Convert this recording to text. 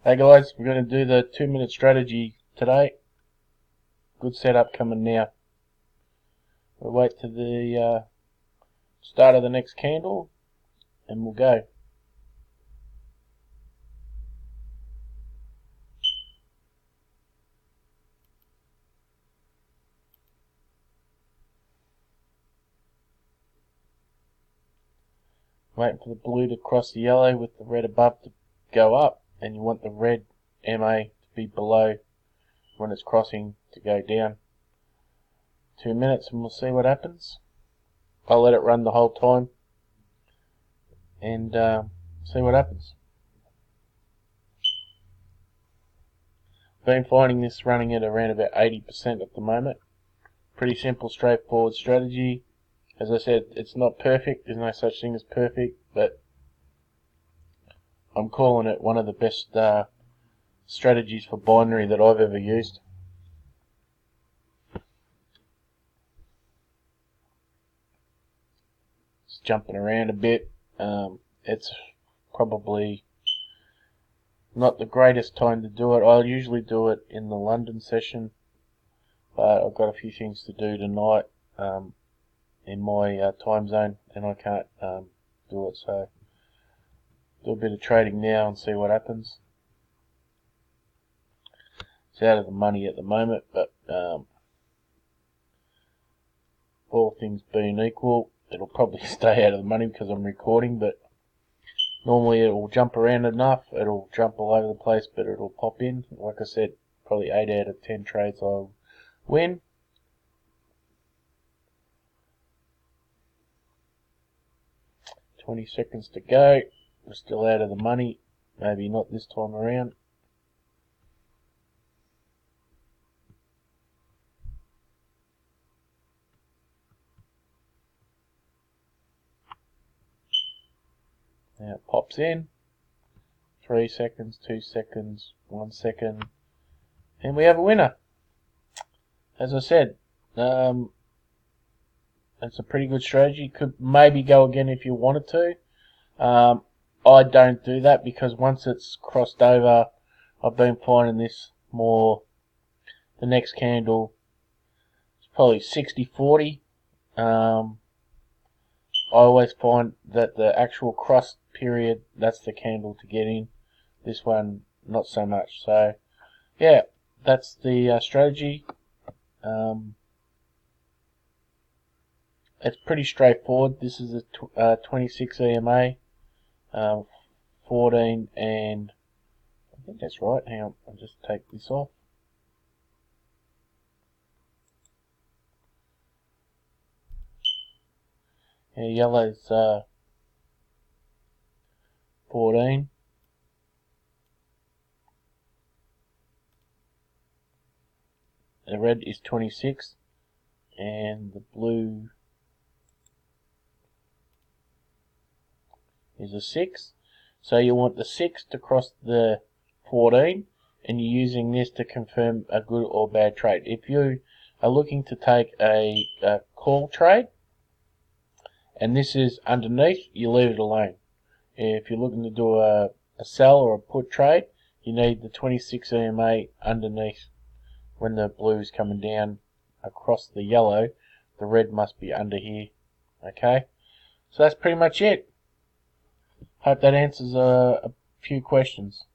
Hey guys, we're going to do the 2-minute strategy today. Good setup coming now. We'll wait to the start of the next candle and we'll go. Waiting for the blue to cross the yellow with the red above to go up, and you want the red MA to be below when it's crossing to go down. 2 minutes and we'll see what happens. I'll let it run the whole time and see what happens. Been finding this running at around about 80% at the moment. Pretty simple, straightforward strategy. As I said, it's not perfect, there's no such thing as perfect, but I'm calling it one of the best strategies for binary that I've ever used. It's jumping around a bit. It's probably not the greatest time to do it. I usually do it in the London session, but I've got a few things to do tonight in my time zone, and I can't do it, so do a bit of trading now and see what happens. It's out of the money at the moment, but all things being equal, it'll probably stay out of the money because I'm recording, but normally it will jump around enough, it'll jump all over the place, but it'll pop in. Like I said, probably 8 out of 10 trades I'll win. $20 seconds to go. We're still out of the money. Maybe not this time around. Now it pops in. 3 seconds, 2 seconds, 1 second, and we have a winner. As I said, it's a pretty good strategy. Could maybe go again if you wanted to. I don't do that because once it's crossed over, I've been finding this more. The next candle is probably 60-40. I always find that the actual cross period, that's the candle to get in. This one, not so much. So, yeah, that's the strategy. It's pretty straightforward. This is a 26 EMA, 14, and I think that's right. Hang on, I'll just take this off. Yeah, yellow's 14. The red is 26, and the blue is a 6. So you want the 6 to cross the 14, and you're using this to confirm a good or bad trade. If you are looking to take a call trade, and this is underneath, you leave it alone. If you're looking to do a sell or a put trade, you need the 26 EMA underneath. When the blue is coming down across the yellow, the red must be under here. Okay, so that's pretty much it. Hope that answers a few questions.